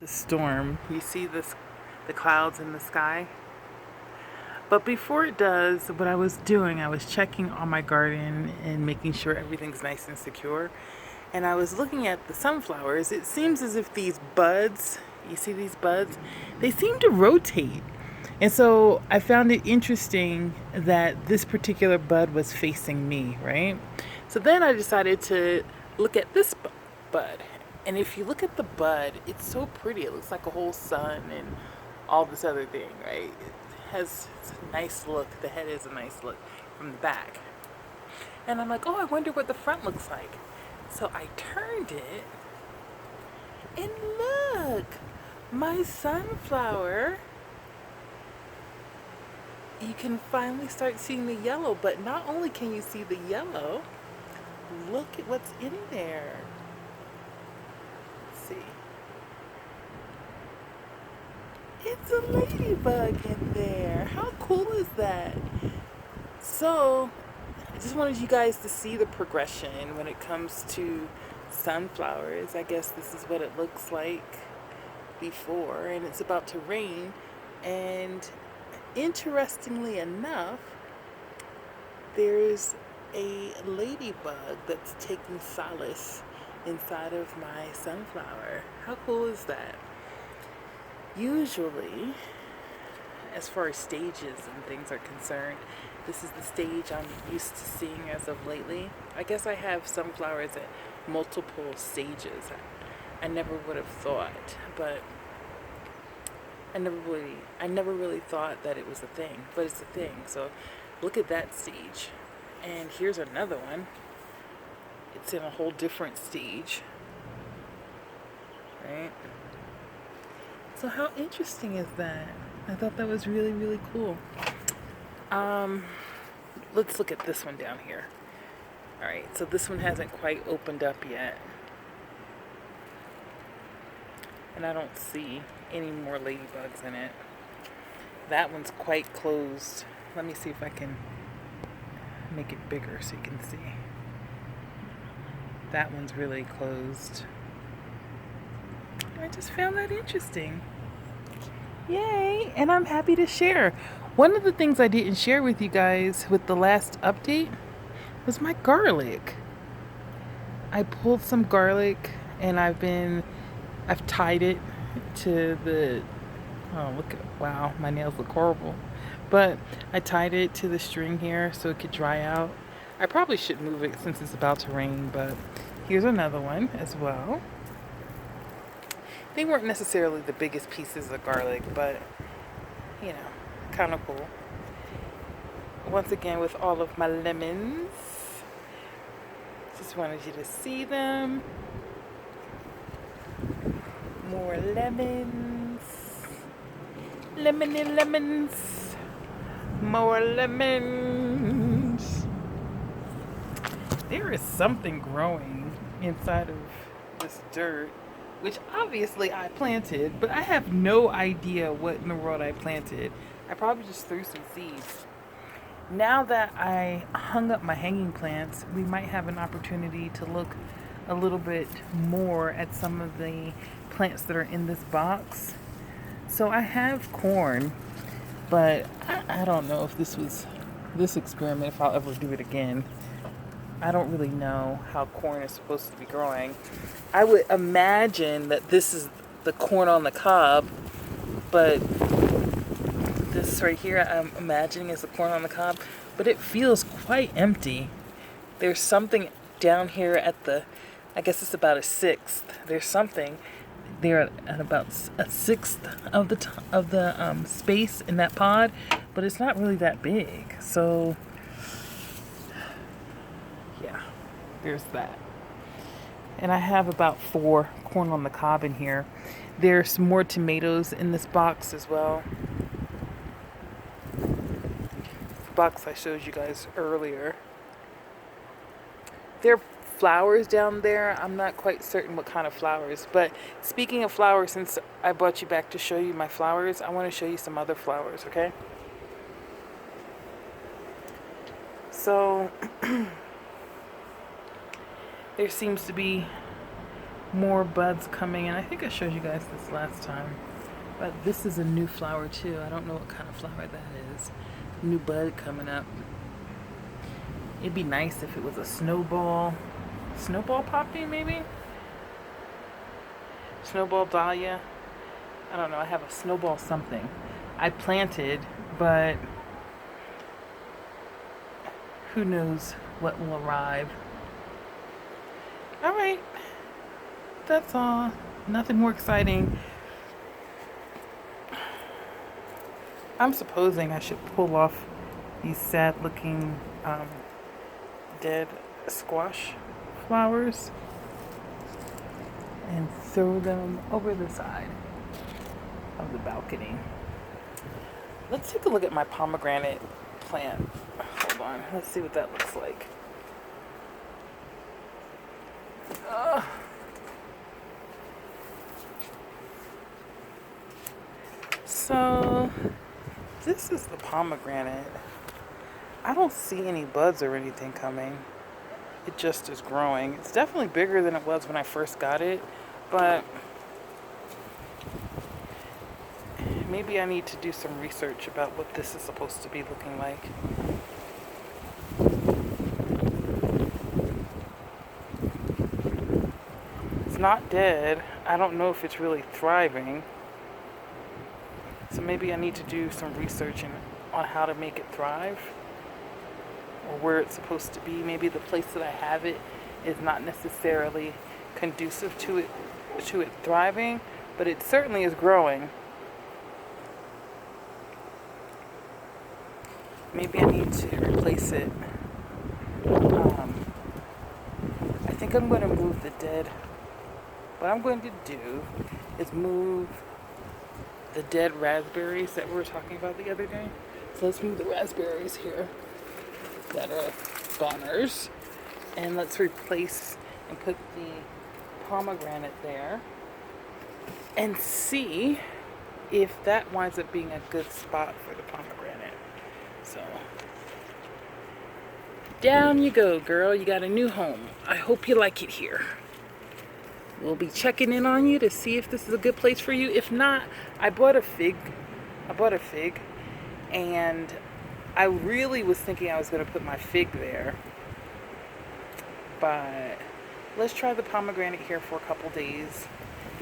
The storm. You see the clouds in the sky? But before it does, what I was doing, I was checking on my garden and making sure everything's nice and secure. And I was looking at the sunflowers. It seems as if these buds, you see these buds? They seem to rotate. And so I found it interesting that this particular bud was facing me, right? So then I decided to look at this bud. And if you look at the bud, it's so pretty. It looks like a whole sun and all this other thing, right? It has a nice look. The head is a nice look from the back. And I'm like, oh, I wonder what the front looks like. So I turned it, and look, my sunflower. You can finally start seeing the yellow, but not only can you see the yellow, look at what's in there. Let's see. It's a ladybug in there. How cool is that? So, I just wanted you guys to see the progression when it comes to sunflowers. I guess this is what it looks like before, and it's about to rain. And interestingly enough, there's a ladybug that's taking solace inside of my sunflower. How cool is that? Usually, as far as stages and things are concerned, this is the stage I'm used to seeing as of lately. I guess I have sunflowers at multiple stages. I never would have thought, but I never really thought that it was a thing, but it's a thing. So look at that stage. And here's another one. It's in a whole different stage, right? So how interesting is that? I thought that was really, really cool. Let's look at this one down here. All right, so this one hasn't quite opened up yet. And I don't see any more ladybugs in it. That one's quite closed. Let me see if I can make it bigger so you can see. That one's really closed. I just found that interesting. Yay! And I'm happy to share. One of the things I didn't share with you guys with the last update was my garlic. I pulled some garlic and I've tied it to the, oh look at, wow, my nails look horrible. But I tied it to the string here so it could dry out. I probably should move it since it's about to rain, but here's another one as well. They weren't necessarily the biggest pieces of garlic, but you know, kind of cool. Once again, with all of my lemons. Just wanted you to see them. More lemons. Lemony lemons. More lemons. There is something growing inside of this dirt, which obviously I planted, but I have no idea what in the world I planted. I probably just threw some seeds. Now that I hung up my hanging plants, we might have an opportunity to look a little bit more at some of the plants that are in this box. So I have corn, but I don't know if this experiment, if I'll ever do it again. I don't really know how corn is supposed to be growing. I would imagine that this is the corn on the cob, but this right here I'm imagining is the corn on the cob, but it feels quite empty. There's something down here at the, I guess it's about a sixth. There's something there at about a sixth of the space in that pod, but it's not really that big. So yeah, there's that. And I have about 4 corn on the cob in here. There's more tomatoes in this box as well. The box I showed you guys earlier. There are flowers down there. I'm not quite certain what kind of flowers. But speaking of flowers, since I brought you back to show you my flowers, I want to show you some other flowers, okay? So there seems to be more buds coming in. I think I showed you guys this last time. But this is a new flower too. I don't know what kind of flower that is. New bud coming up. It'd be nice if it was a snowball. Snowball poppy maybe? Snowball dahlia. I don't know. I have a snowball something. I planted, but who knows what will arrive. Alright. That's all. Nothing more exciting. I'm supposing I should pull off these sad looking dead squash flowers and throw them over the side of the balcony. Let's take a look at my pomegranate plant. Hold on, let's see what that looks like. So this is the pomegranate. I don't see any buds or anything coming. It just is growing. It's definitely bigger than it was when I first got it, but maybe I need to do some research about what this is supposed to be looking like. It's not dead. I don't know if it's really thriving. So maybe I need to do some research on how to make it thrive, or where it's supposed to be. Maybe the place that I have it is not necessarily conducive to it thriving, but it certainly is growing. Maybe I need to replace it. I think I'm going to move the dead. What I'm going to do is move the dead raspberries that we were talking about the other day. So let's move the raspberries here that are spawners, and let's replace and put the pomegranate there and see if that winds up being a good spot for the pomegranate. So down you go, girl. You got a new home. I hope you like it here. We'll be checking in on you to see if this is a good place for you. If not, I bought a fig, and I really was thinking I was going to put my fig there. But let's try the pomegranate here for a couple days.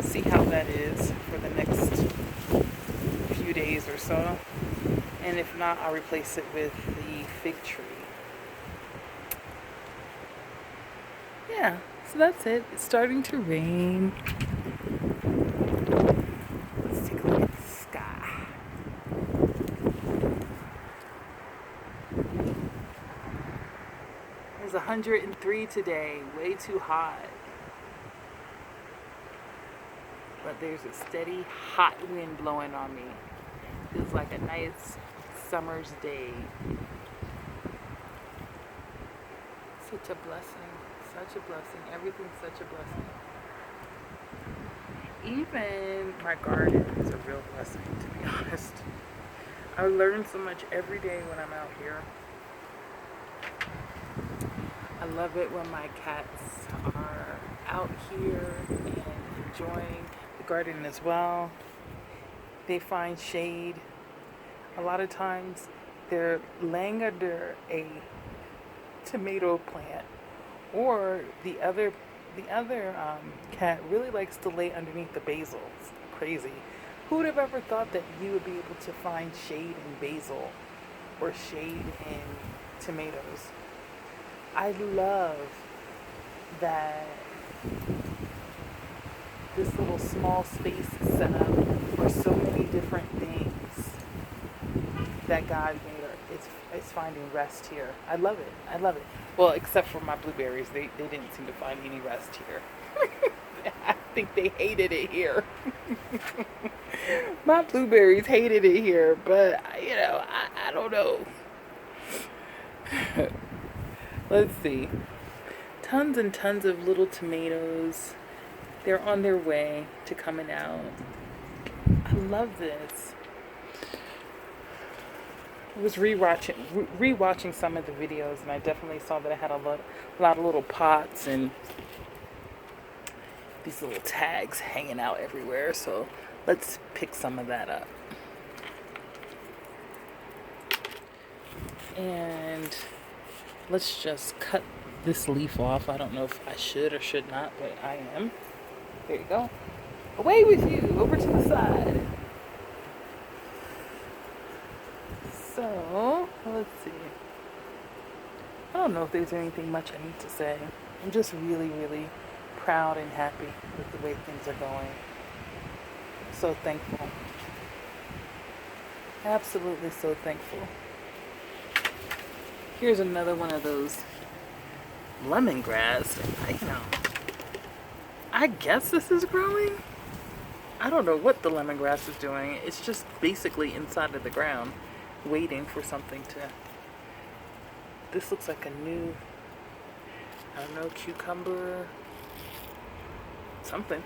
See how that is for the next few days or so. And if not, I'll replace it with the fig tree. Yeah. So that's it. It's starting to rain. Let's take a look at the sky. It was 103 today. Way too hot. But there's a steady hot wind blowing on me. Feels like a nice summer's day. Such a blessing. Such a blessing. Everything's such a blessing. Even my garden is a real blessing, to be honest. I learn so much every day when I'm out here. I love it when my cats are out here and enjoying the garden as well. They find shade. A lot of times they're laying under a tomato plant. Or the other cat really likes to lay underneath the basil. It's crazy. Who would have ever thought that you would be able to find shade in basil or shade in tomatoes? I love that this little small space is set up for so many different things that God made. Is finding rest here. I love it. I love it. Well, except for my blueberries. They didn't seem to find any rest here. I think they hated it here. My blueberries hated it here, but I don't know. Let's see. Tons and tons of little tomatoes. They're on their way to coming out. I love this. I was rewatching some of the videos, and I definitely saw that I had a lot of little pots, and these little tags hanging out everywhere. So let's pick some of that up. And let's just cut this leaf off. I don't know if I should or should not, but I am. There you go. Away with you, over to the side. So, let's see. I don't know if there's anything much I need to say. I'm just really, really proud and happy with the way things are going. So thankful. Absolutely so thankful. Here's another one of those lemongrass. I guess this is growing. I don't know what the lemongrass is doing. It's just basically inside of the ground, waiting for something to... This looks like a new, I don't know, cucumber, something.